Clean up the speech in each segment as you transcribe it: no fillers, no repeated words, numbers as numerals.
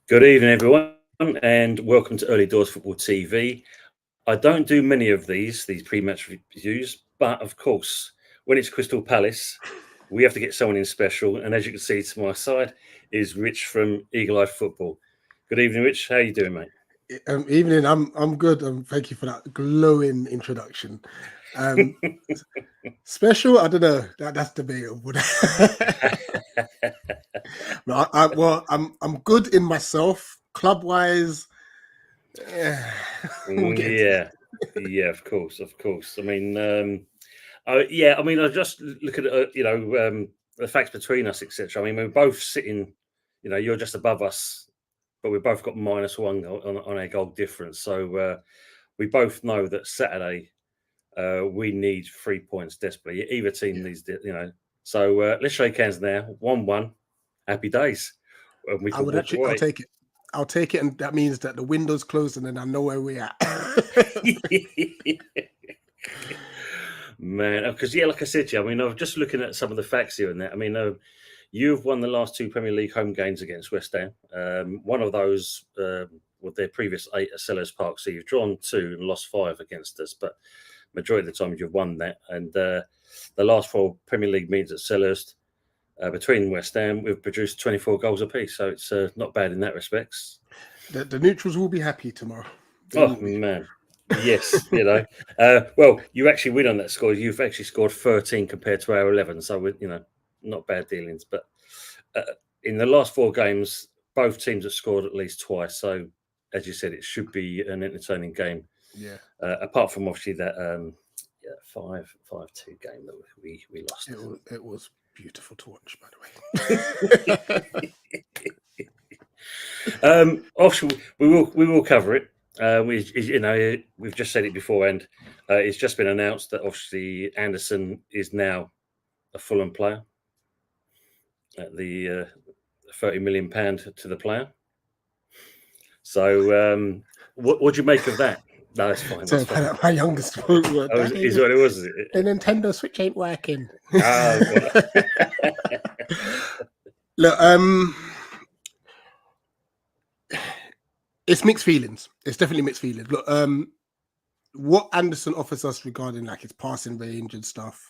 Good evening, everyone, and welcome to Early Doors Football TV. I don't do many of these pre-match reviews, but of course, when it's Crystal Palace, we have to get someone in special. And as you can see to my side is Rich from Eagle Eye Football. Good evening, Rich. How are you doing, mate? Evening. I'm good. Thank you for that glowing introduction. Special, I don't know. That's debatable. I'm good in myself. Club wise, yeah, of course. I mean, I just look at the facts between us, etc. I mean, we're both sitting. You're just above us, but we've both got -1 on our goal difference. So we both know that Saturday we need 3 points desperately. Either team needs, So let's shake hands now. 1-1. Happy days. I'll take it. I'll take it, and that means that the window's closed, and then I know where we're at. Man, because like I said to you, I mean, I'm just looking at some of the facts here and that. I mean, you've won the last 2 Premier League home games against West Ham. One of those with their previous 8 at Selhurst Park. So you've drawn 2 and lost 5 against us, but majority of the time you've won that. And the last 4 Premier League meetings at Selhurst between West Ham, we've produced 24 goals apiece. So it's not bad in that respects. The neutrals will be happy tomorrow. Man. Yes, well, you actually win on that score. You've actually scored 13 compared to our 11, so not bad dealings. But in the last 4 games, both teams have scored at least twice. So, as you said, it should be an entertaining game. Yeah. Apart from obviously that 5-2 game that we lost. It was beautiful to watch, by the way. Obviously, we will cover it. We've just said it before, and it's just been announced that obviously Anderson is now a Fulham player at the £30 million to the player. So, what do you make of that? No, that's fine. So that's my youngest word. Is what it was. The Nintendo Switch ain't working. Look, it's mixed feelings. It's definitely mixed feelings. Look, what Anderson offers us regarding like his passing range and stuff,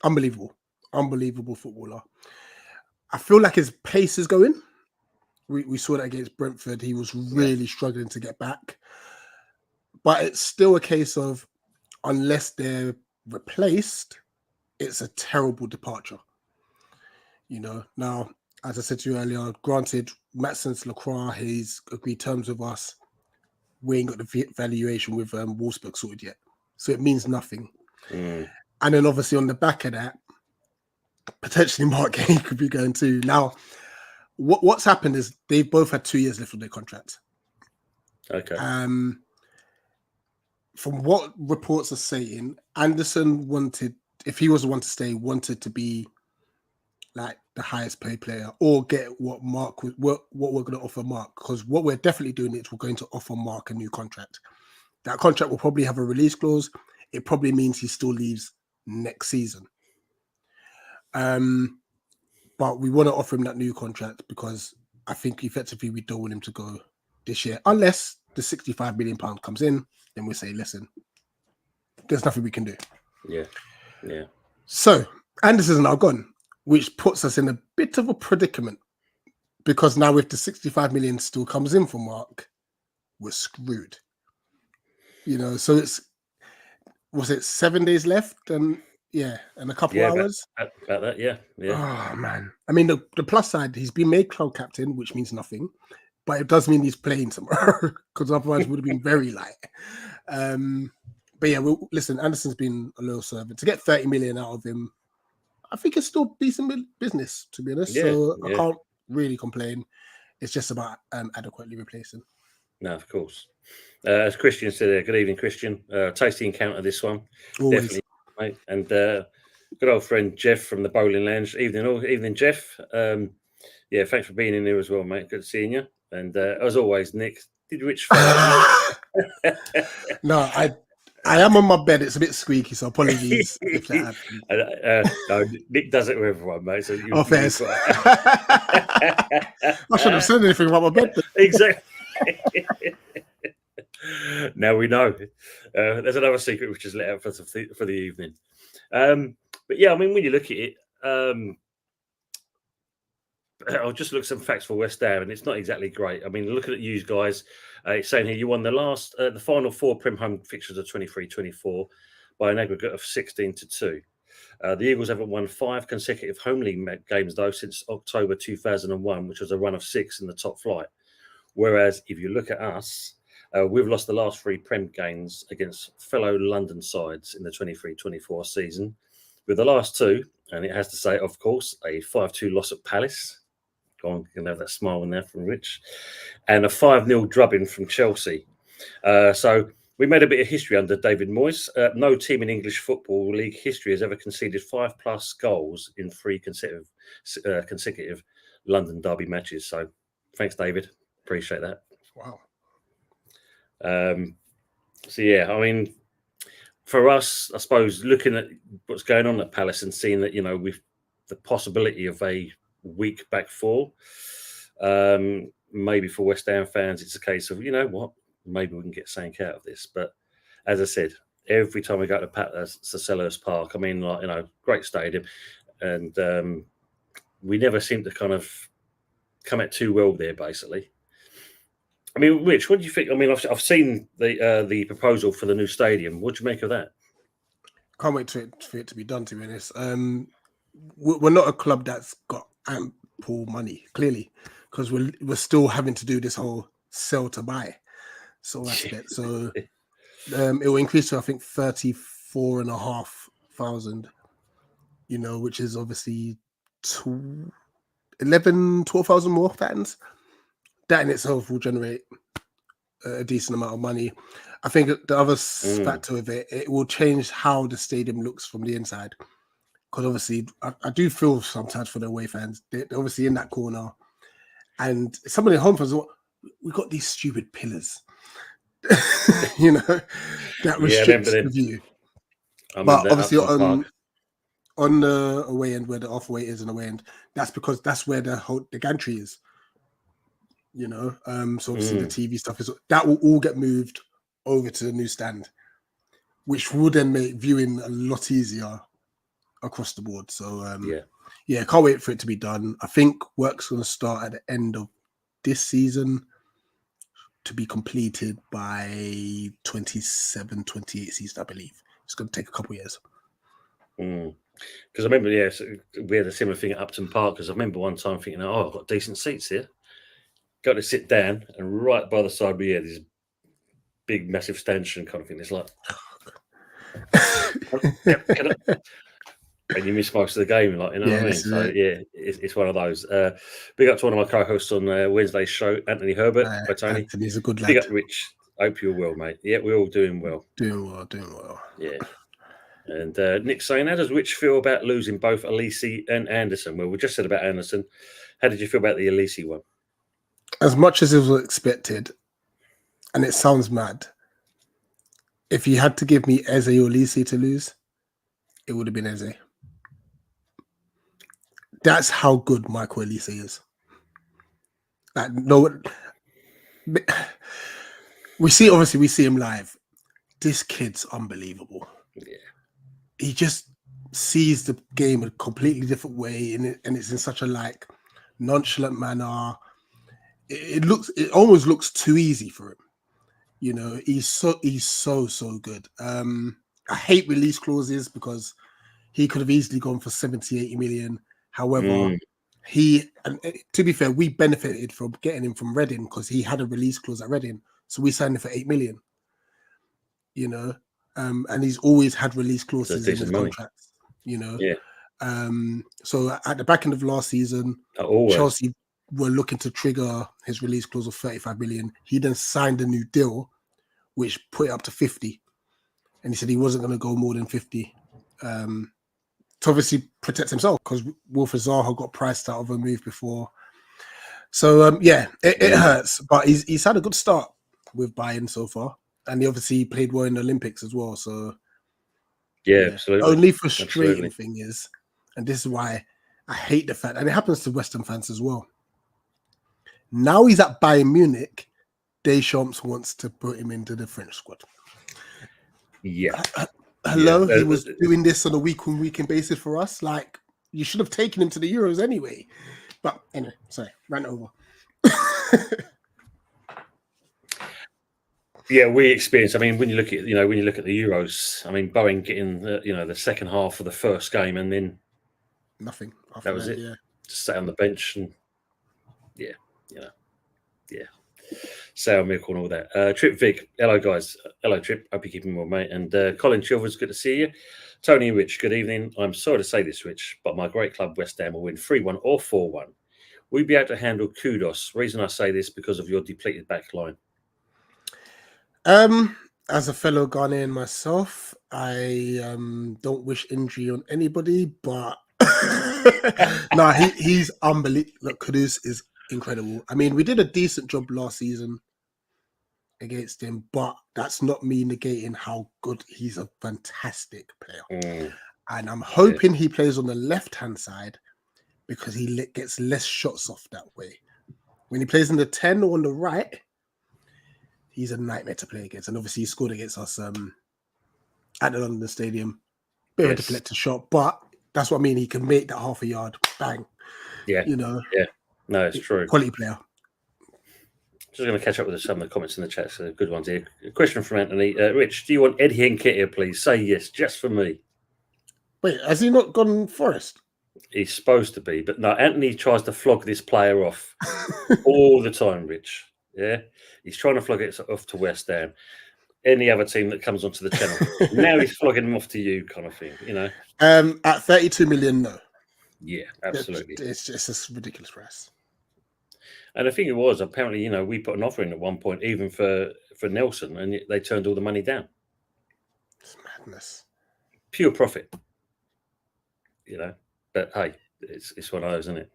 unbelievable footballer. I feel like his pace is going. We saw that against Brentford. He was really struggling to get back. But it's still a case of, unless they're replaced, it's a terrible departure. Now, as I said to you earlier, granted, Matsens Lacroix, he's agreed terms with us. We ain't got the valuation with Wolfsburg sorted yet. So it means nothing. And then obviously on the back of that, potentially Mark Gay could be going too. Now, what's happened is they've both had 2 years left on their contract. Okay. From what reports are saying, Anderson wanted, if he was the one to stay, wanted to be like the highest paid player or get what we're going to offer Mark. Because what we're definitely doing is we're going to offer Mark a new contract. That contract will probably have a release clause. It probably means he still leaves next season. But we want to offer him that new contract because I think effectively we don't want him to go this year unless the £65 million comes in. Then we say, listen, there's nothing we can do. Yeah. So Anderson's now gone, which puts us in a bit of a predicament because now if the 65 million still comes in for Mark, we're screwed. So was it 7 days left? And a couple hours. About that, yeah. Oh man. I mean, the plus side, he's been made club captain, which means nothing. But it does mean he's playing tomorrow because otherwise it would have been very light. But listen, Anderson's been a loyal servant. To get 30 million out of him, I think it's still decent business, to be honest. Yeah, So I yeah. can't really complain. It's just about adequately replacing. No, of course. As Christian said there, good evening, Christian. Tasty encounter, this one. Always. Definitely, mate. And good old friend Jeff from the Bowling Lounge. Evening, Jeff. Yeah, thanks for being in there as well, mate. Good seeing you. And as always, Nick, did Rich No, I am on my bed. It's a bit squeaky, so apologies if that happened. No, Nick does it with everyone, mate. So fair. I shouldn't have said anything about my bed. Exactly. Now we know. There's another secret which is let out for the evening. But yeah, I mean, when you look at it, I'll just look at some facts for West Ham, and it's not exactly great. I mean, looking at you guys, it's saying here you won the final 4 Prem home fixtures of 23-24 by an aggregate of 16-2. The Eagles haven't won 5 consecutive home league games though since October 2001, which was a run of 6 in the top flight. Whereas if you look at us, we've lost the last 3 Prem games against fellow London sides in the 23-24 season, with the last 2, and it has to say, of course, a 5-2 loss at Palace. Go on, you can have that smile in there from Rich, and a 5-0 drubbing from Chelsea. So we made a bit of history under David Moyes. No team in English Football League history has ever conceded 5+ goals in 3 consecutive London derby matches. So thanks, David. Appreciate that. Wow. So yeah, I mean, for us, I suppose looking at what's going on at Palace and seeing that, you know, with the possibility of a weak back 4, maybe for West Ham fans, it's a case of, you know what, maybe we can get something out of this. But as I said, every time we go to Selhurst Park, I mean, like, you know, great stadium, and we never seem to kind of come out too well there, basically. I mean, Rich, what do you think? I mean, I've seen the proposal for the new stadium. What do you make of that? Can't wait for it to be done, to be honest. We're not a club that's got ample money, clearly, because we're still having to do this whole sell to buy sort of aspect. So it will increase to, I think, 34,500, you know, which is obviously 12,000 more fans. That in itself will generate a decent amount of money. I think the other factor of it will change how the stadium looks from the inside. Because obviously, I do feel sometimes for the away fans. They're obviously in that corner. And some of the home fans, we've got these stupid pillars, you know, that restricts the view. But obviously on the away end, where the off away is and away end, that's because that's where the gantry is. You know, so obviously the TV stuff that will all get moved over to the new stand, which will then make viewing a lot easier across the board. So yeah, can't wait for it to be done. I think work's going to start at the end of this season to be completed by 27-28 season, I believe. It's going to take a couple of years. Because I remember, we had a similar thing at Upton Park. Because I remember one time thinking, I've got decent seats here. Got to sit down, and right by the side we had this big, massive stanchion kind of thing. It's like, and you miss most of the game, like, you know what I mean? So yeah, it's one of those. Big up to one of my co-hosts on Wednesday's show, Anthony Herbert by Tony. Anthony's a good lad. Big up, Rich. Hope you're well, mate. Yeah, we're all doing well. Doing well. Yeah. And Nick saying, how does Rich feel about losing both Elise and Anderson? Well, we just said about Anderson. How did you feel about the Elise one? As much as it was expected, and it sounds mad, if you had to give me Eze or Elise to lose, it would have been Eze. That's how good Michael Elise is. Like, no, we see him live. This kid's unbelievable. Yeah, he just sees the game a completely different way, and it's in such a nonchalant manner. It almost looks too easy for him. You know, he's so good. I hate release clauses because he could have easily gone for 70-80 million. However, and to be fair, we benefited from getting him from Reading because he had a release clause at Reading, so we signed him for 8 million. You know, and he's always had release clauses in his contracts. You know, So at the back end of last season, Always. Chelsea were looking to trigger his release clause of 35 million. He then signed a new deal, which put it up to 50. And he said he wasn't going to go more than 50 to obviously protect himself, because Wilfried Zaha got priced out of a move before. So, it hurts. But he's had a good start with Bayern so far. And he obviously played well in the Olympics as well. So, yeah, absolutely. The only frustrating thing is, and this is why I hate the fact, and it happens to West Ham fans as well. Now he's at Bayern Munich, Deschamps wants to put him into the French squad. Yeah. Hello, he was doing this on a week-on-weekend basis for us. Like, you should have taken him to the Euros anyway. But anyway, sorry, ran over. Yeah, we experienced. I mean, when you look at the Euros, I mean, Bowen getting the second half of the first game, and then nothing. That was it. Yeah, just sat on the bench, and sour milk and all that. Trip Vig, hello guys, hello Trip. Hope you're keeping well, mate. And Colin Chilvers, good to see you. Tony and Rich, good evening. I'm sorry to say this, Rich, but my great club West Ham will win 3-1 or 4-1. Will you be able to handle Kudos? Reason I say this because of your depleted back line. As a fellow Ghanaian myself, I don't wish injury on anybody, but no, he's unbelievable. Look, Kudus is incredible. I mean, we did a decent job last season against him, but that's not me negating how good he's a fantastic player. And I'm hoping he plays on the left-hand side because he gets less shots off that way. When he plays in the 10 or on the right, he's a nightmare to play against. And obviously he scored against us at the London Stadium. Bit of a deflected shot, but that's what I mean. He can make that half a yard. Bang. Yeah. Yeah. No, it's true. Quality player. Just going to catch up with some of the comments in the chat. So good ones here. A question from Anthony. Rich, do you want Eddie Nketiah, please? Say yes, just for me. Wait, has he not gone Forest? He's supposed to be, but no, Anthony tries to flog this player off all the time, Rich. Yeah? He's trying to flog it off to West Ham. Any other team that comes onto the channel. Now he's flogging him off to you, kind of thing, At 32 million, no. Yeah, absolutely. It's just a ridiculous price. And the thing it was, apparently, we put an offer in at one point, even for Nelson, and they turned all the money down. It's madness. Pure profit. But hey, it's one of those, isn't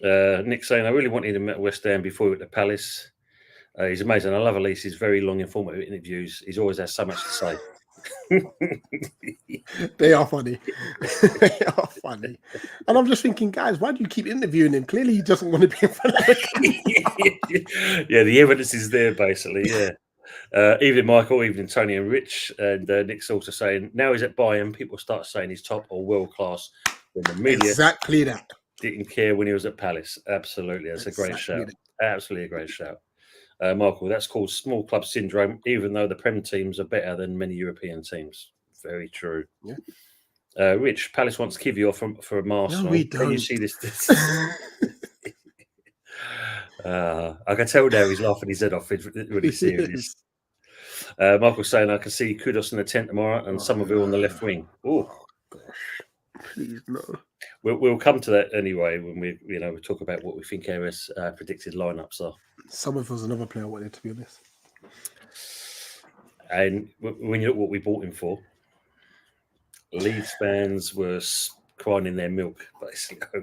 it? Nick saying, I really wanted him at West Ham before he went to Palace. He's amazing. I love Elise. He's very long, informative interviews. He's always has so much to say. They are funny. They are funny. And I'm just thinking, guys, why do you keep interviewing him? Clearly he doesn't want to be in front of the Yeah, the evidence is there, basically, yeah. Evening, Michael. Evening, Tony and Rich. And Nick's also saying, now he's at Bayern, people start saying he's top or world-class when the media exactly that. Didn't care when he was at Palace. Absolutely. That's a great shout. Absolutely a great shout. Michael, that's called small club syndrome, even though the Prem teams are better than many European teams. Very true. Yeah. Rich, Palace wants Kivior for a Arsenal. No, we don't. Can you see this? I can tell now he's laughing his head off. It's really serious. Michael's saying I can see Kudos in the tent tomorrow and Somerville on the left wing. Oh gosh. Please no. We'll come to that anyway when we talk about what we think Era's predicted lineups are. Somerville's another player I wanted, to be honest. And when you look what we bought him for, Leeds fans were crying in their milk, basically.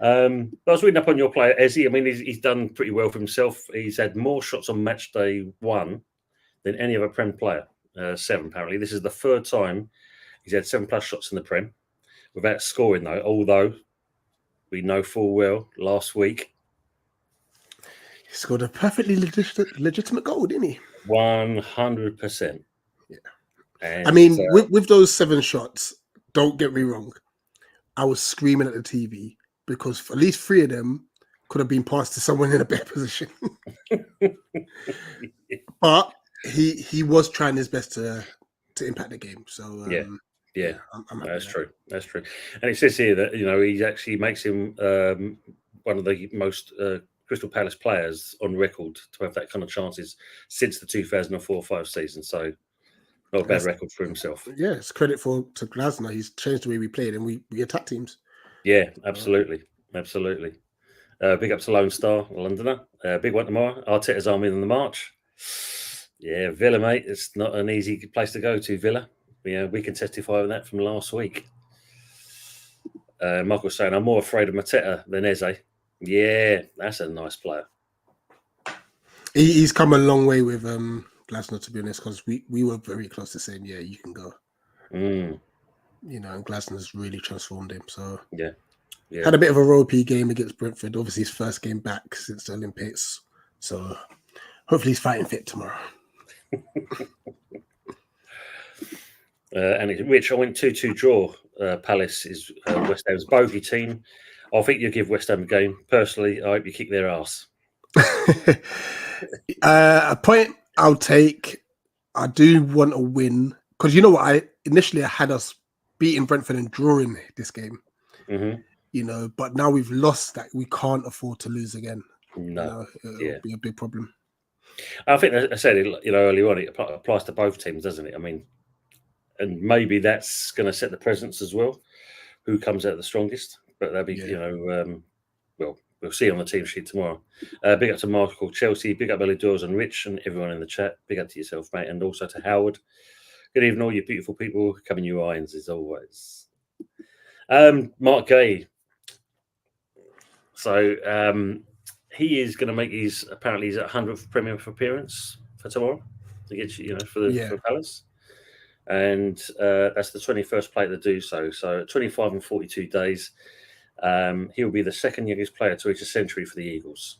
I was reading up on your player, Ezzy. I mean, he's done pretty well for himself. He's had more shots on match day 1 than any other Prem player. 7, apparently. This is the third time he's had 7+ shots in the Prem without scoring, though. Although we know full well last week he scored a perfectly legitimate goal, didn't he? 100%. Yeah. And, I mean, with those 7 shots, don't get me wrong, I was screaming at the TV because at least 3 of them could have been passed to someone in a better position. But he was trying his best to impact the game. So yeah, that's true. That's true. And it says here that he actually makes him one of the most Crystal Palace players on record to have that kind of chances since the 2004-05 season. So Not a bad record for himself. Yeah, it's credit to Glasner. He's changed the way we played and we attack teams. Yeah, absolutely. Absolutely. Big up to Lone Star, Londoner. Big one tomorrow. Arteta's army in the march. Yeah, Villa, mate. It's not an easy place to go to, Villa. Yeah, we can testify on that from last week. Michael's saying, I'm more afraid of Mateta than Eze. Yeah, that's a nice player. He's come a long way with Glasner, to be honest, because we were very close to saying, yeah, you can go. Mm. You know, and Glasner's really transformed him. So yeah. Had a bit of a ropey game against Brentford. Obviously, his first game back since the Olympics. So hopefully he's fighting fit tomorrow. And Rich, I went 2-2 draw. Palace is West Ham's bogey team. I think you'll give West Ham a game. Personally, I hope you kick their ass. A point I'll take. I do want a win because you know what? I initially had us beating Brentford and drawing this game. Mm-hmm. You know, but now we've lost that. We can't afford to lose again. No, it'll be a big problem. I think I said it, earlier on. It applies to both teams, doesn't it? I mean, and maybe that's going to set the presence as well. Who comes out the strongest? But that'll be, well, we'll see on the team sheet tomorrow. Big up to Michael Chelsea. Big up Ellie Doors and Rich and everyone in the chat. Big up to yourself, mate, and also to Howard. Good evening, all you beautiful people. Coming you irons as always. Mark Gay. So he is going to make his apparently his 100th Premier appearance for tomorrow to get for Palace, and that's the 21st player to do so. So 25 and 42 days, he'll be the second youngest player to reach a century for the Eagles,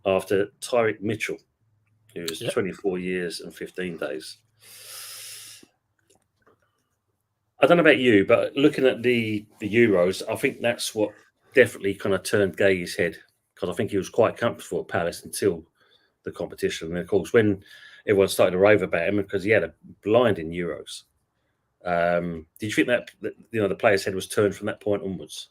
after Tyrick Mitchell, who is 24 years and 15 days. I don't know about you, but looking at the Euros, I think that's what definitely kind of turned Gay's head, because I think he was quite comfortable at Palace until the competition. And of course, when everyone started to rave about him, because he had a blinding Euros. Did you think that the player's head was turned from that point onwards?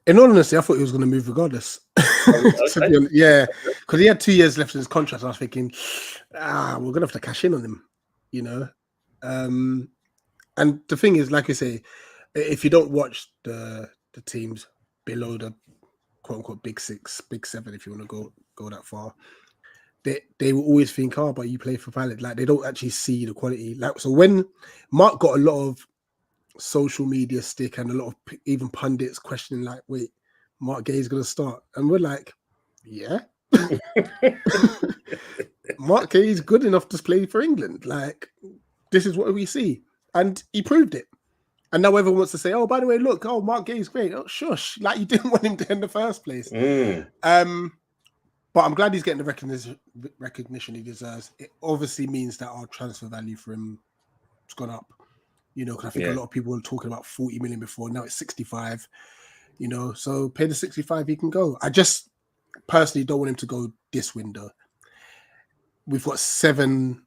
In all honesty, I thought he was going to move regardless. Okay. Yeah, because he had 2 years left in his contract. I was thinking, we're going to have to cash in on him, And the thing is, like you say, if you don't watch the teams below the quote unquote big six, big seven, if you want to go that far, they will always think, but you play for Palace. Like, they don't actually see the quality. Like, so when Mark got a lot of social media stick and a lot of even pundits questioning, like, wait, Mark Gay's going to start, and we're like, yeah. Mark Gay is good enough to play for England. Like, this is what we see. And he proved it. And now everyone wants to say, by the way, look, Mark Gay's great. Oh, shush. Like, you didn't want him to in the first place. But I'm glad he's getting the recognition he deserves. It obviously means that our transfer value for him has gone up. Because I think a lot of people were talking about 40 million before. Now it's 65. So pay the 65, he can go. I just personally don't want him to go this window. We've got 7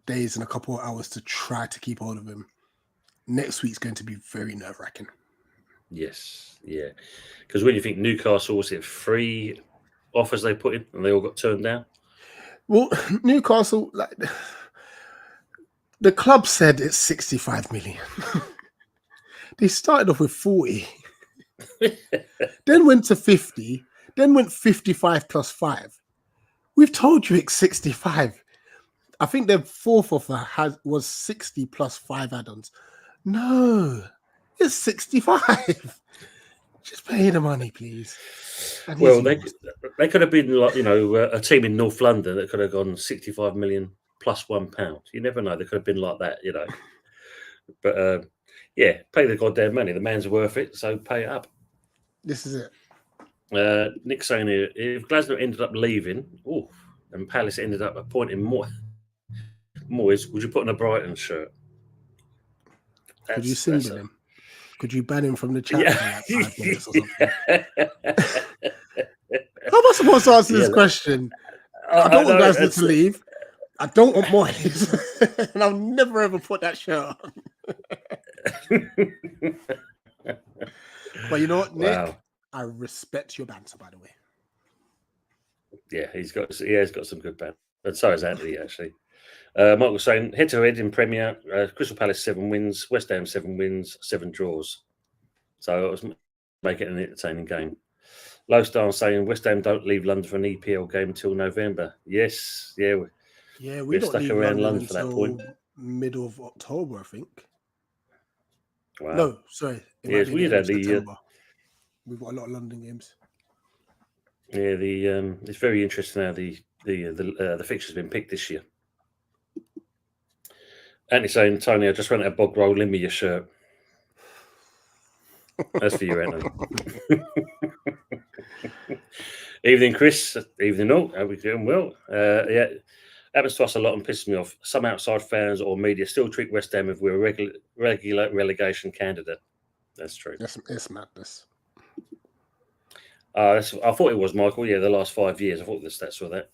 days and a couple of hours to try to keep hold of him. Next week's going to be very nerve-wracking. Yes, yeah. Because when you think Newcastle, was it 3 offers they put in and they all got turned down? Well, Newcastle, like, the club said it's 65 million. They started off with 40, then went to 50, then went 55 plus 5. We've told you it's 65. I think their 4th offer was 60 plus 5 add-ons. No, it's 65. Just pay the money, please. Well, they could have been like, a team in North London that could have gone 65 million plus £1. You never know. They could have been like that, But pay the goddamn money. The man's worth it, so pay it up. This is it. Nick saying here, if Glasner ended up leaving, and Palace ended up appointing Moyes, would you put on a Brighton shirt? Could you sing with him? Could you ban him from the chat for like 5 minutes or something? How am I supposed to answer this question? I don't want Glasner to leave. I don't want Moyes. And I'll never ever put that shirt on. But you know what, Nick? Wow. I respect your banter, by the way. Yeah, he has got some good banter. And so has Anthony, actually. Michael was saying head-to-head in Premier, Crystal Palace 7 wins, West Ham 7 wins, 7 draws. So it was make it an entertaining game. Low Star saying West Ham don't leave London for an EPL game until November. Yes, yeah, Yeah, we we're don't stuck leave around London London for that until point. middle of October, I think. Wow. No, sorry. It Yes, might be we the end had of the September. We've got a lot of London games. yeah, it's very interesting how the fixture's been picked this year. Anthony saying, Tony, I just went out bog roll, lend me your shirt. That's for you, Anthony. Evening, Chris. Evening, all. How we doing? Well, yeah, happens to us a lot and pisses me off. Some outside fans or media still treat West Ham as we're a regular relegation candidate. That's true. It's madness. I thought it was Michael. Yeah, the last 5 years. I thought the stats were that.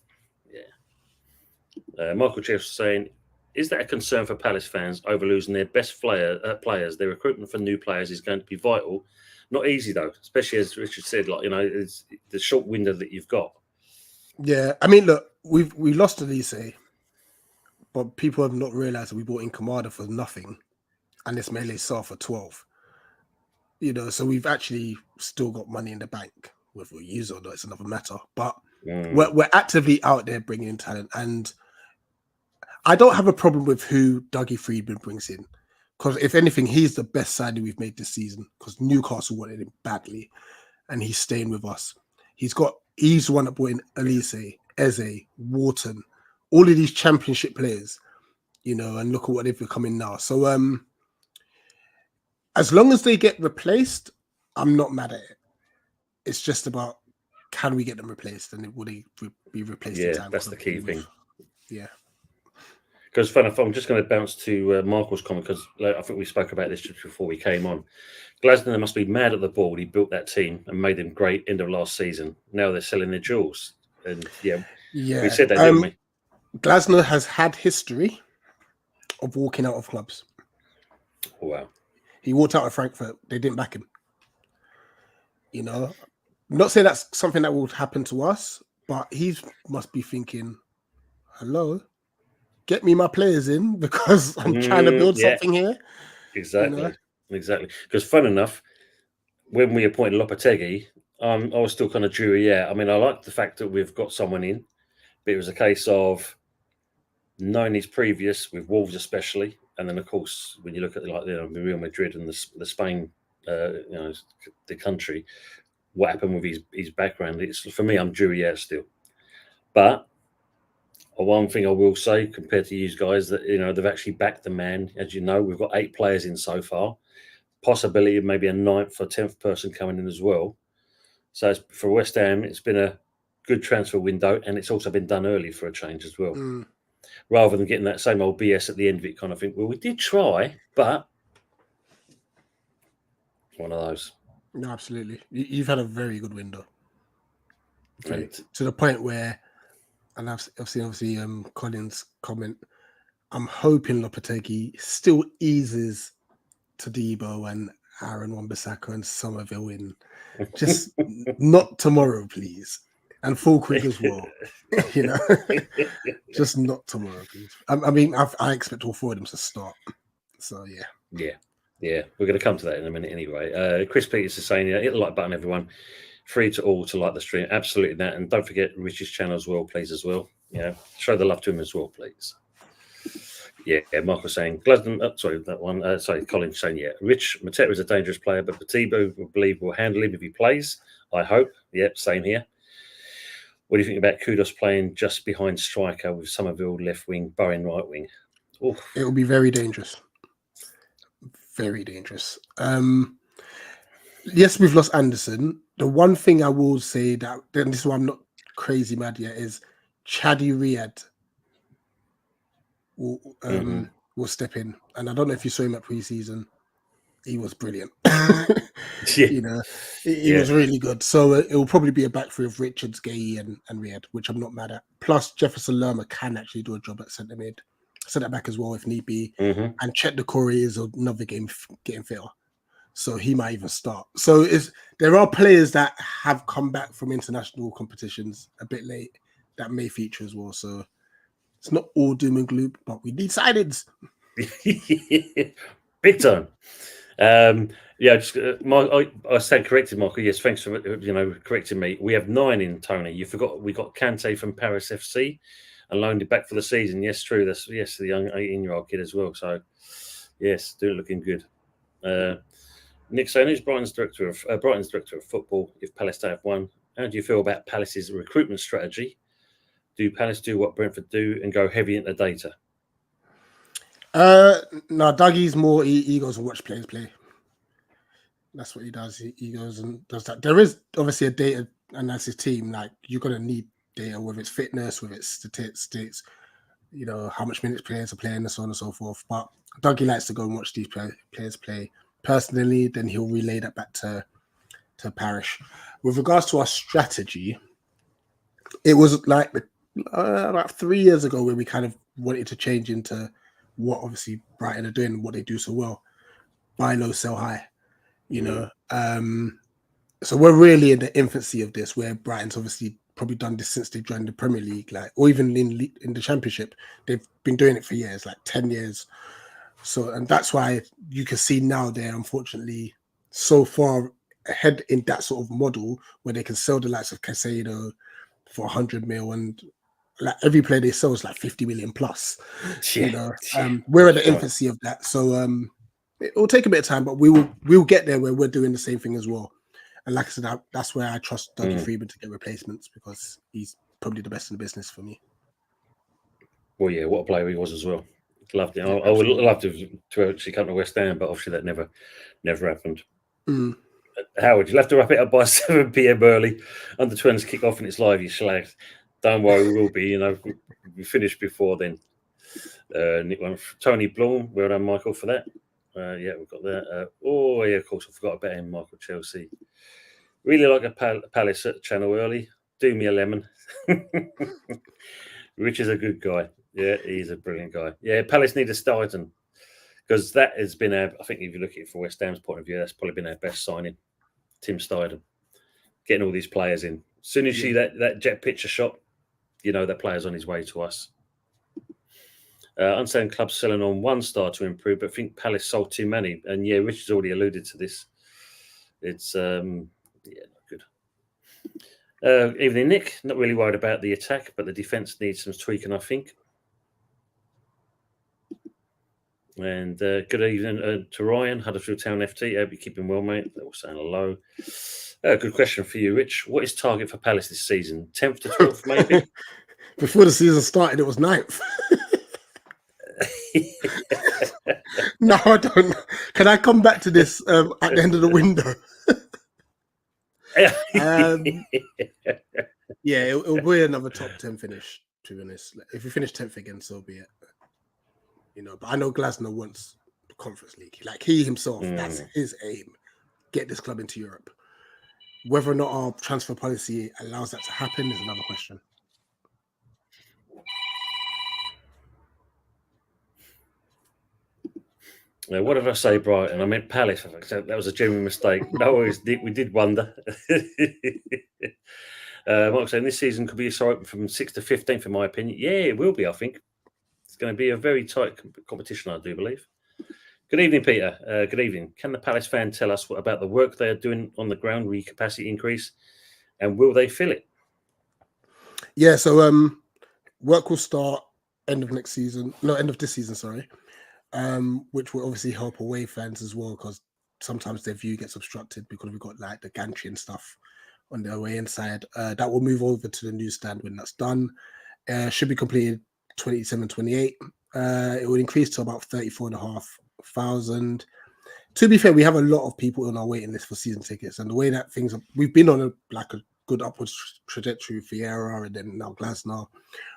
Yeah. Michael Jeffs saying, is that a concern for Palace fans over losing their best players? Their recruitment for new players is going to be vital. Not easy though, especially as Richard said. Like it's the short window that you've got. Yeah, I mean, look, we lost Elise, but people have not realised that we bought in Kamada for nothing, and this Mele Sarr for 12. So we've actually still got money in the bank. Whether we use it or not, it's another matter. But we're actively out there bringing in talent, and I don't have a problem with who Dougie Friedman brings in, because if anything, he's the best signing we've made this season. Because Newcastle wanted him badly, and he's staying with us. He's the one that brought in Elise, Eze, Wharton, all of these championship players. And look at what they've become in now. So as long as they get replaced, I'm not mad at it. It's just about, can we get them replaced, and will they be replaced in time? That's the key thing. Yeah. Because fun enough, I'm just going to bounce to Michael's comment, because I think we spoke about this just before we came on. Glasner must be mad at the board. He built that team and made them great end of last season. Now they're selling their jewels. And we said that, didn't we? Glasner has had history of walking out of clubs. Oh, wow. He walked out of Frankfurt. They didn't back him. I'm not saying that's something that will happen to us, but he must be thinking, hello, get me my players in, because I'm trying to build something here. Exactly. Exactly. Because fun enough, when we appointed Lopetegui, I was still kind of jury. Yeah, I mean, I like the fact that we've got someone in, but it was a case of knowing his previous with Wolves, especially, and then of course when you look at Real Madrid and the Spain, the country, what happened with his background. It's, for me, I'm jury out still. But one thing I will say, compared to you guys, that they've actually backed the man. As you know, we've got 8 players in so far. Possibility of maybe a 9th or 10th person coming in as well. So for West Ham, it's been a good transfer window, and it's also been done early for a change as well. Rather than getting that same old BS at the end of it kind of thing. Well, we did try, but one of those. No, absolutely. You've had a very good window. To the point where, and I've seen obviously Colin's comment, I'm hoping Lopetegui still eases Todibo and Aaron Wan-Bissaka and Somerville in. Just not tomorrow, please. And Fulkrug as well. Just not tomorrow, please. I mean, I expect all 4 of them to start. So, yeah. Yeah. We're going to come to that in a minute anyway. Chris Peters is saying, hit the like button, everyone. Free to all to like the stream. Absolutely that. And don't forget Rich's channel as well, please, as well. Show the love to him as well, please. Yeah, Michael saying, Colin saying, Rich Mateta is a dangerous player, but Patibu will believe will handle him if he plays. I hope. Yep, same here. What do you think about Kudus playing just behind striker with Somerville left wing, Bowen right wing? Oof. It will be very dangerous. Very dangerous. Yes, we've lost Anderson. The one thing I will say that, and this is why I'm not crazy mad yet, is Chadi Riyad will step in. And I don't know if you saw him at pre-season. He was brilliant. He was really good. So it will probably be a back three of Richards, Gay, and Riyad, which I'm not mad at. Plus, Jefferson Lerma can actually do a job at centre back as well if need be. And Chet Decore is another game getting fitter. So he might even start. So there are players that have come back from international competitions a bit late that may feature as well. So It's not all doom and gloom, but we need signings. Big time. Just, I stand corrected, Michael. Yes, thanks for correcting me. We have 9 in, Tony. You forgot we got Kante from Paris FC and loaned it back for the season. Yes, true. That's the young 18-year-old kid as well. So yes, doing looking good. Nick saying, who's Brighton's director of football? If Palace don't have one, how do you feel about Palace's recruitment strategy? Do Palace do what Brentford do and go heavy into data? No, Dougie's more. He goes and watch players play. That's what he does. He goes and does that. There is obviously a data analysis team. Like, you're gonna need data, whether it's fitness, whether it's statistics, how much minutes players are playing, and so on and so forth. But Dougie likes to go and watch these players play personally. Then he'll relay that back to Parish. With regards to our strategy, it was like about 3 years ago where we kind of wanted to change into what obviously Brighton are doing and what they do so well: buy low, sell high. So we're really in the infancy of this, where Brighton's obviously probably done this since they joined the Premier League, or even in the Championship. They've been doing it for years, like 10 years. So, and that's why you can see now they're unfortunately so far ahead in that sort of model where they can sell the likes of Caicedo for 100 mil, and like every player they sell is like 50 million plus. We're at the infancy of that. So it will take a bit of time, but we will get there where we're doing the same thing as well. And like I said, that's where I trust Dougie Freeman to get replacements, because he's probably the best in the business for me. Well, yeah, what a player he was as well. Loved it. I would love to actually come to West Ham, but obviously that never happened. Howard, you'll have to wrap it up by 7 p.m. early. Under 20s kick off and it's live, you slag. Don't worry, we will be. We finished before then. Tony Blum, well done, Michael, for that. We've got that. Of course, I forgot about him, Michael Chelsea. Really like a Palace channel early. Do me a lemon. Rich is a good guy. Yeah, he's a brilliant guy. Yeah, Palace need a Steidten, because that has been I think if you look at it from West Ham's point of view, that's probably been our best signing. Tim Steidten. Getting all these players in. As soon as you see that jet picture shot, that player's on his way to us. Understand clubs selling on 1 star to improve, but I think Palace sold too many. And yeah, Richard's already alluded to this. It's not good. Evening, Nick. Not really worried about the attack, but the defence needs some tweaking, I think. And good evening to Ryan, Huddersfield Town FT. Hope you're keeping well, mate. They're all saying hello. Good question for you, Rich. What is target for Palace this season? 10th to 12th, maybe? Before the season started, it was 9th. No, I don't know. Can I come back to this at the end of the window? It'll be another top 10 finish, to be honest. If we finish 10th again, so be it. But I know Glasner wants the Conference League. Like, he himself, that's his aim. Get this club into Europe. Whether or not our transfer policy allows that to happen is another question. What did I say, Brighton? I meant Palace. That was a genuine mistake. No worries, Nick. We did wonder. Mark saying this season could be open from 6th to 15th, in my opinion. Yeah, it will be, I think. It's going to be a very tight competition, I do believe. Good evening, Peter. Good evening. Can the Palace fan tell us about the work they are doing on the ground, capacity increase, and will they fill it? Yeah, so work will start end of this season, sorry. Which will obviously help away fans as well, because sometimes their view gets obstructed because we've got like the gantry and stuff on the away end side. That will move over to the new stand when that's done. Should be completed 27-28. It will increase to about 34,500. To be fair, we have a lot of people on our waiting list for season tickets, and the way that we've been on a good upwards trajectory for Vieira and then now Glasner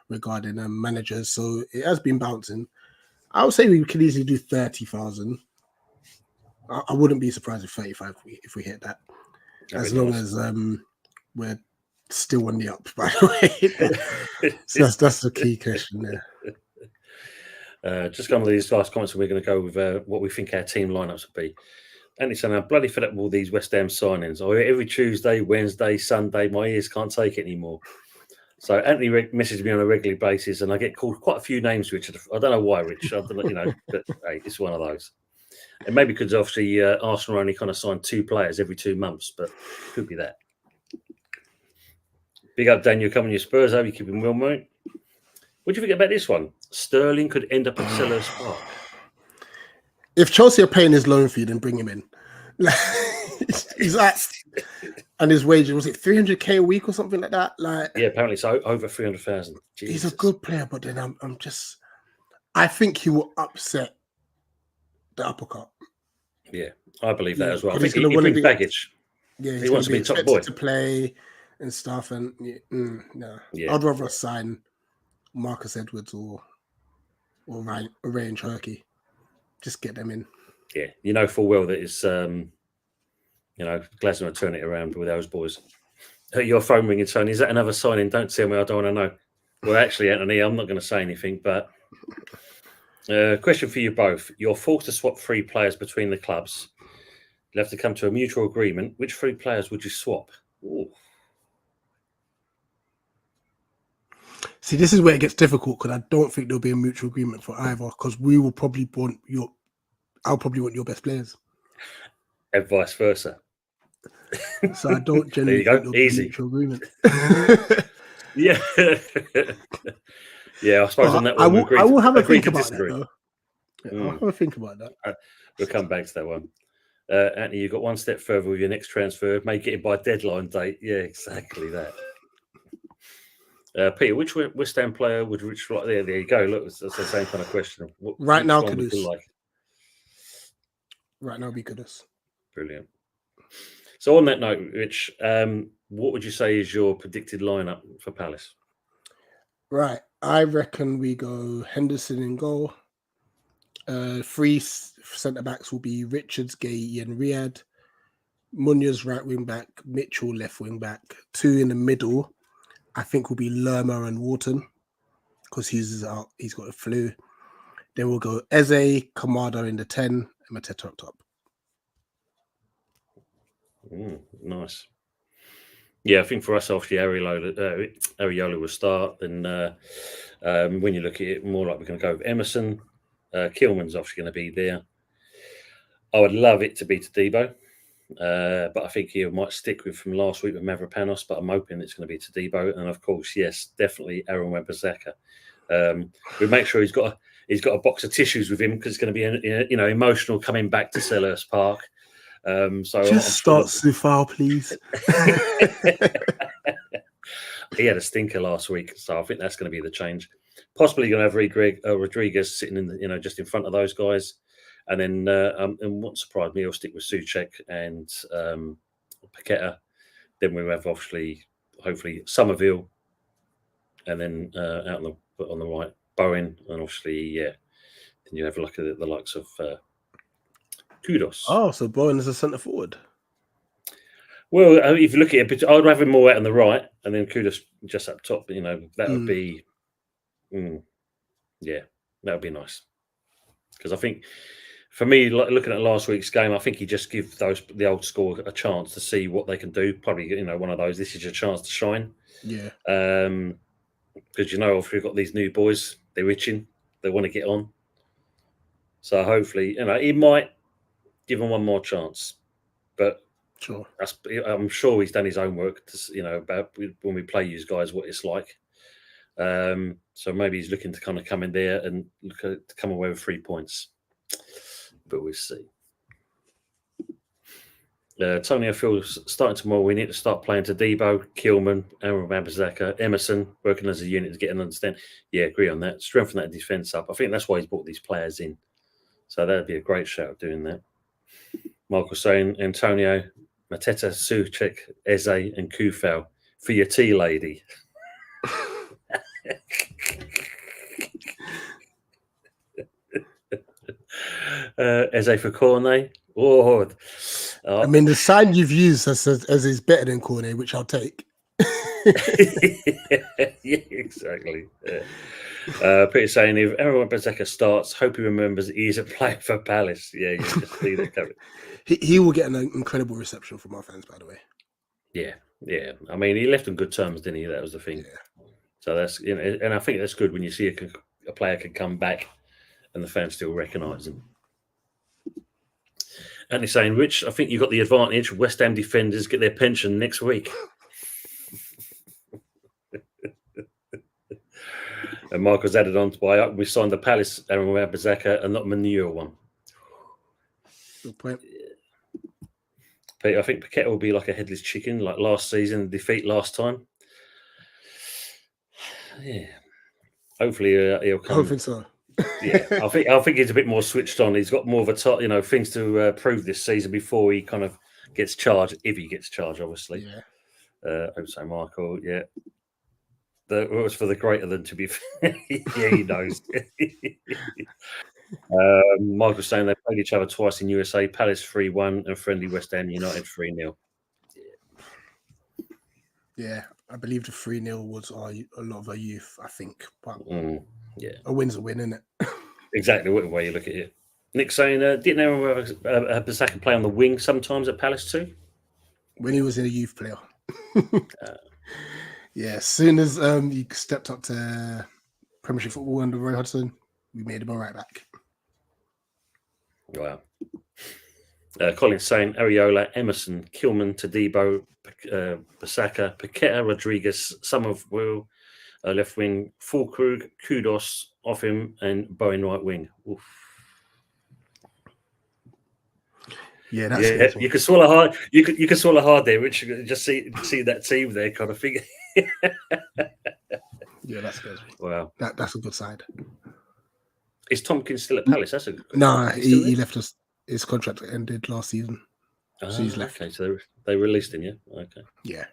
regarding managers, so it has been bouncing. I would say we could easily do 30,000. I wouldn't be surprised if 35 if we hit that. As long as we're still on the up, by the way. So that's the key question there. Just going to these last comments, we're going to go with what we think our team lineups will be. And it's I'm bloody fed up with all these West Ham signings. Every Tuesday, Wednesday, Sunday, my ears can't take it anymore. So Anthony messages me on a regular basis, and I get called quite a few names, Richard. I don't know why, Rich. I don't know, but hey, it's one of those. And maybe because obviously Arsenal only kind of sign 2 players every 2 months, but it could be that. Big up, Daniel, coming your Spurs. Hope you keeping well, mate. What do you think about this one? Sterling could end up at Selhurst Park. If Chelsea are paying his loan fee, then bring him in. He's like, and his wage was it 300k a week or something like that? Like, yeah, apparently it's over 300,000. He's a good player, but then I think he will upset the uppercut. Yeah, I believe that as well. I think he brings baggage. Yeah, he wants to be top boy to play and stuff. And no, yeah. I'd rather sign Marcus Edwards or Ryan Cherky. Just get them in. Yeah, you know full well that it's Glasgow will turn it around with those boys. Your phone ringing, Tony. Is that another signing? Don't tell me. I don't want to know. Well, actually, Anthony, I'm not going to say anything. But question for you both: you're forced to swap 3 players between the clubs. You'll have to come to a mutual agreement. Which 3 players would you swap? Ooh. See, this is where it gets difficult because I don't think there'll be a mutual agreement for either. Because we will probably want I'll probably want your best players, and vice versa. So I don't generally there you think go. Easy. Mutual agreement. Yeah, yeah. I suppose on that one, I will have a think about that. Though. Yeah, I'll have a think about that. We'll come back to that one. Anthony, you've got one step further with your next transfer. Make it by deadline date. Yeah, exactly that. Peter, which West Ham player would reach like there? There you go. Look, it's the same kind of question. Right now, Kudus. Like? Right now, be Kudus. Brilliant. So on that note, Rich, what would you say is your predicted lineup for Palace? Right, I reckon we go Henderson in goal. 3 centre backs will be Richards, Gay, and Riyad. Munoz right wing back, Mitchell left wing back. 2 in the middle, I think will be Lerma and Wharton because he's out. He's got a flu. Then we'll go Eze, Kamada in the 10, and Mateta up top. Nice. Yeah, I think for us, obviously, Areola will start. Then when you look at it, more like we're going to go with Emerson. Kilman's obviously going to be there. I would love it to be Todibo, but I think he might stick with from last week with Mavropanos, but I'm hoping it's going to be Todibo. And of course, yes, definitely Aaron Wan-Bissaka. We make sure he's got a box of tissues with him because it's going to be emotional coming back to Selhurst Park. So just start Soufal, please. He had a stinker last week, so I think that's going to be the change. Possibly going to have Rodriguez sitting in, just in front of those guys, and then and what surprised me, he'll stick with Souček and Paqueta. Then we have hopefully Somerville, and then out on the right Bowen, and obviously then you have a look at the likes of. Kudos. Oh, so Bowen is a centre forward. Well, if you look at it, I'd have him more out on the right, and then Kudos just up top. That would be, that would be nice. Because I think, for me, looking at last week's game, I think he just give the old school a chance to see what they can do. Probably, one of those. This is your chance to shine. Yeah. Because if we've got these new boys, they're itching. They want to get on. So hopefully, he might. Give him one more chance, but sure, I'm sure he's done his own work to, about when we play you guys what it's like. So maybe he's looking to kind of come in there and to come away with 3 points, but we'll see. Tony, I feel starting tomorrow we need to start playing Todibo, Kilman, Aaron Wan-Bissaka, Emerson, working as a unit to get an understand. Yeah, agree on that. Strengthen that defence up. I think that's why he's brought these players in. So that'd be a great shout of doing that. Michael saying Antonio, Mateta, Souček, Eze, and Kufal for your tea lady. Eze for Cornet. Oh, I mean, the sign you've used as is better than Cornet, which I'll take. Yeah, exactly. Yeah. Peter saying if Aaron Wan-Bissaka starts, hope he remembers that he is a player for Palace. Yeah, you just see that coming. He will get an incredible reception from our fans, by the way. Yeah. I mean, he left on good terms, didn't he? That was the thing. So that's, you know, and I think that's good when you see a player can come back and the fans still recognise him. And he's saying, Rich, I think you've got the advantage. West Ham defenders get their pension next week. And Michael's added on to we signed the Palace Aaron Wan-Bissaka and not Manure one. Good point. But I think Paqueta will be like a headless chicken, like last season, defeat last time. Yeah. Hopefully he'll come. Hopefully so. Yeah, I think he's a bit more switched on. He's got more of a things to prove this season before he kind of gets charged, if he gets charged, obviously. Yeah. Hope so, Michael. Yeah. It was for the greater than, to be fair. Yeah, he knows. Michael's saying they played each other twice in USA. Palace 3-1 and friendly West Ham United 3-0. Yeah, I believe the 3-0 was a lot of our youth, I think. But yeah, a win's a win, isn't it? Exactly, whatever way you look at it. Nick saying, didn't Aaron Bissaka play on the wing sometimes at Palace too? When he was a youth player. Yeah, as soon as he stepped up to Premiership football under Roy Hodgson, we made him a right back. Wow. Colin's saying Areola, Emerson, Kilman, Todibo, Bissaka, Paqueta, Rodriguez, Somerville, left wing, Fulkrug, Kudos off him, and Bowen right wing. Oof. Yeah, that's you could swallow hard. You could swallow hard there, which just see that team there kind of thing. Yeah, that's good. Wow, that's a good side. Is Tompkins still at Palace? That's a good. No, he left us. His contract ended last season, so he's left. Okay, so they released him, yeah. Okay, yeah.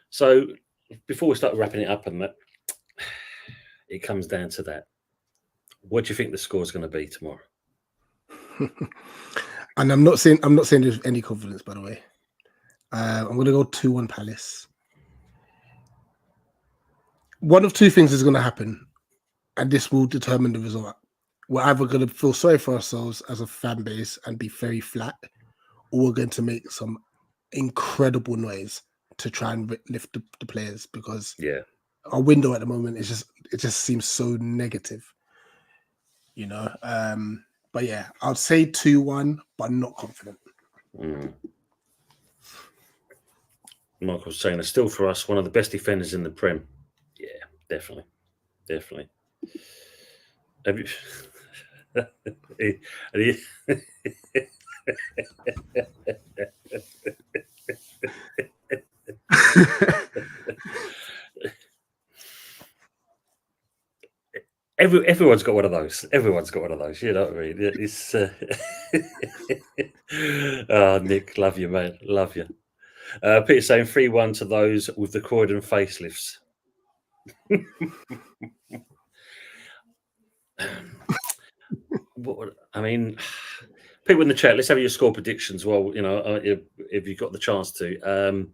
So before we start wrapping it up, and that it comes down to that. What do you think the score is going to be tomorrow? And I'm not saying this with any confidence, by the way. I'm going to go 2-1 Palace. One of two things is going to happen, and this will determine the result. We're either going to feel sorry for ourselves as a fan base and be very flat, or we're going to make some incredible noise to try and lift the players, because our window at the moment is just seems so negative, you know. But yeah, I'd say 2-1, but not confident. Michael's saying it's still for us one of the best defenders in the Prem. Yeah, definitely. Have you? Everyone's got one of those. Everyone's got one of those. You know what I mean? It's oh, Nick, love you, mate. Love you. Peter saying 3-1 to those with the Croydon facelifts. I mean, people in the chat, let's have your score predictions. Well, you know, if you've got the chance to.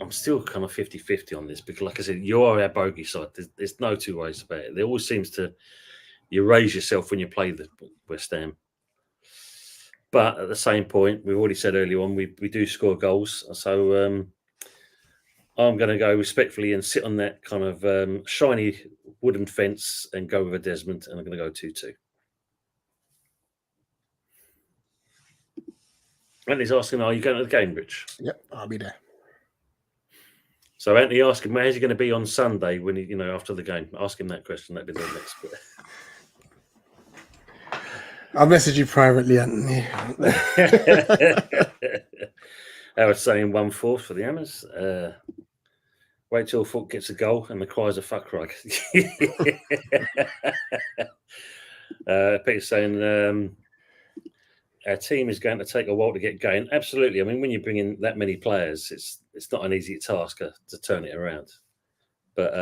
I'm still kind of 50-50 on this, because, like I said, you are our bogey side. There's no two ways about it. There always seems to you raise yourself when you play the West Ham. But at the same point, we've already said earlier on, we do score goals. So I'm going to go respectfully and sit on that kind of shiny wooden fence and go with a Desmond, and I'm going to go 2-2. Anthony's asking, are you going to the game, Rich? Yep, I'll be there. So Anthony asked him, where's he going to be on Sunday when he, after the game? Ask him that question. That'd be the next bit. I'll message you privately, Anthony. I was saying 1-4 for the Hammers. Wait till Foot gets a goal and the cries a fuck rug. Peter's saying our team is going to take a while to get going. Absolutely. I mean, when you bring in that many players, it's not an easy task to turn it around. But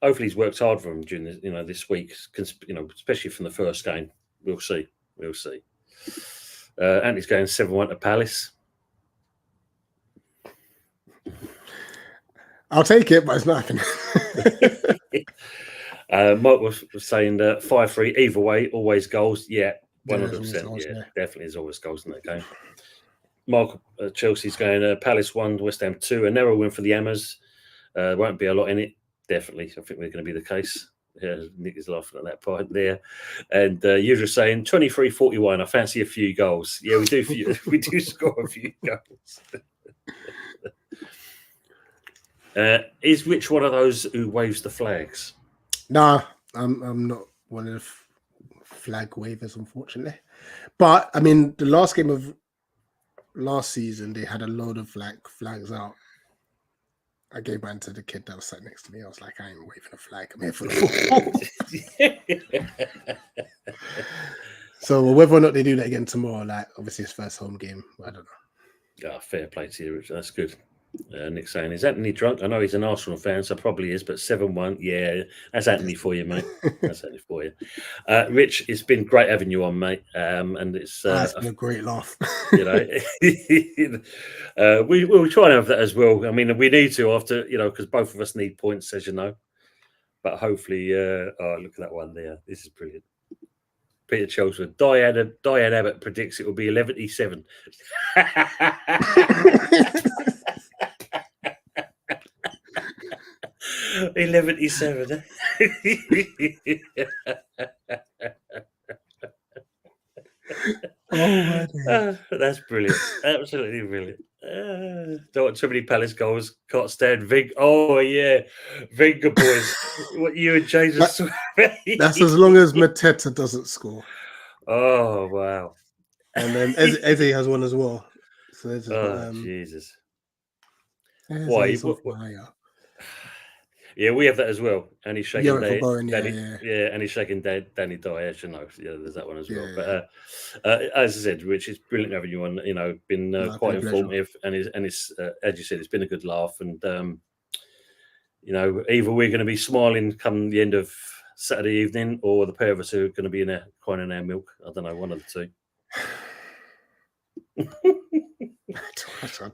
hopefully he's worked hard for him during this week. Especially from the first game. We'll see. Anthony's going 7-1 to Palace. I'll take it, but it's not happening. Mike was saying 5-3 either way, always goals. Yeah, 100%. Goals, yeah, definitely. There's always goals in that game. Mark Chelsea's going Palace 1, West Ham 2, a narrow win for the Hammers. Won't be a lot in it. Definitely, I think we're going to be the case. Nick is laughing at that point there, and you're just saying 23-41. I fancy a few goals. Yeah, we do. We do score a few goals. Is Rich one of those who waves the flags? Nah, I'm not one of the flag wavers, unfortunately. But I mean, the last game of last season, they had a load of flags out. I gave mine to the kid that was sat next to me. I was like, I ain't waving a flag. I'm here for the football. So whether or not they do that again tomorrow, like obviously his first home game, I don't know. Oh, fair play to you, Rich. That's good. Nick saying, is Anthony drunk? I know he's an Arsenal fan, so probably is, but 7-1. Yeah, that's Anthony for you, mate. That's Anthony for you. Rich, it's been great having you on, mate. And it's been a great laugh. You know, we'll try and have that as well. I mean, we need to after, because both of us need points, as you know. But hopefully, oh, look at that one there. This is brilliant. Peter Chelsworth. Diane Abbott predicts it will be 11-7. 11-7. That's brilliant. Absolutely brilliant. Don't want too many Palace goals. Can't stand Vig. Oh yeah, Wenger boys. What you and James are swearing. That's as long as Mateta doesn't score. Oh wow. And then Eze has one as well. So Jesus. Why? Yeah, we have that as well. And he's shaking Bowen, and he's shaking Danny Dyer, you know. Yeah, there's that one as well. But as I said, Rich, it's brilliant having you on. Been quite informative, and it's as you said, it's been a good laugh. And either we're going to be smiling come the end of Saturday evening, or the pair of us are going to be crying in our milk. I don't know, one of the two.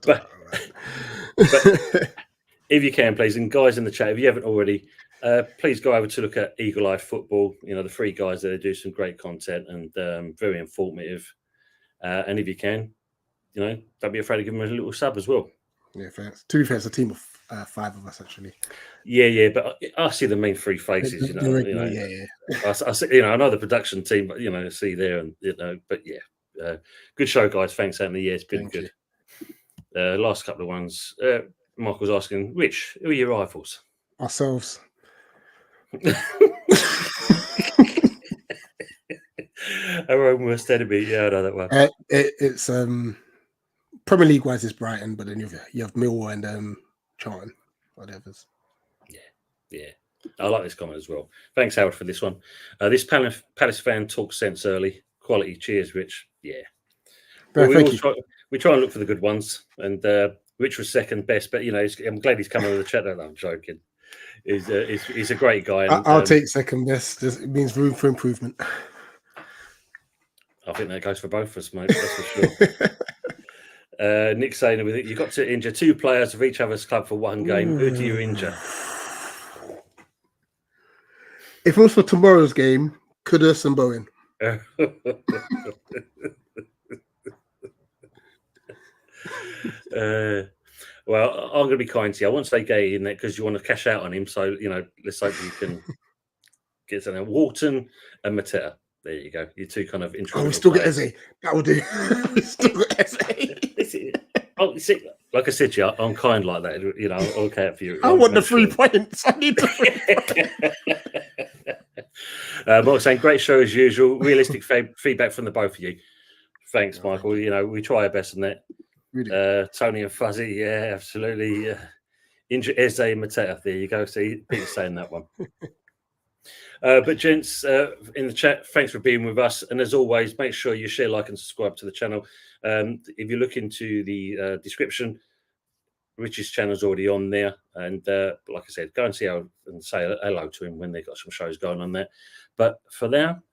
But if you can, please, and guys in the chat, if you haven't already, please go over to look at Eagle Eye Football. The three guys there do some great content and very informative. And if you can, don't be afraid to give them a little sub as well. Yeah, fair. To be fair, it's a team of 5 of us actually. Yeah, but I see the main 3 faces. I see, I know the production team, but I see there, and but yeah, good show, guys. Thanks, Anthony. Yeah, it's been good. Last couple of ones. Michael's asking, Rich, who are your rivals? Ourselves. Our own worst enemy. Yeah, I know that one. It's Premier League wise, it's Brighton, but then you have Millwall and Charlton, whatever's. Yeah. I like this comment as well. Thanks, Howard, for this one. This Palace fan talks sense early. Quality. Cheers, Rich. Yeah. Well, we try and look for the good ones, and Rich was second best, but I'm glad he's coming with the chat. I'm joking. He's a great guy. And, I'll take second best. It means room for improvement. I think that goes for both of us, mate. That's for sure. Nick saying with it, you've got to injure 2 players of each other's club for one game. Who do you injure? If it was for tomorrow's game, Kudus and Bowen. Well, I'm going to be kind to you. I won't say gay in there because you want to cash out on him. So, let's hope you can get something. Walton and Mateta. There you go. You 2 kind of interesting. Oh, we still get Eze. That will do. We still got Eze. See, like I said to you, I'm kind like that. I'll look out for you. I want the 3 points. I need the 3 points. Mark saying, great show as usual. Realistic feedback from the both of you. Thanks, Michael. We try our best on that. Really? Tony and Fuzzy, yeah, absolutely. Injure Eze and Mateta. There you go. See, Peter's saying that one. But gents, in the chat, thanks for being with us. And as always, make sure you share, like, and subscribe to the channel. If you look into the description, Rich's channel's already on there. And like I said, go and see and say hello to him when they've got some shows going on there. But for now,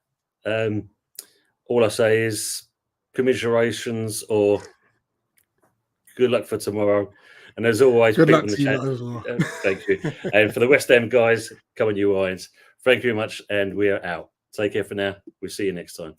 all I say is commiserations or good luck for tomorrow. And as always, good luck to you as well. Thank you. And for the West Ham guys, come on, you Irons. Thank you very much. And we are out. Take care for now. We'll see you next time.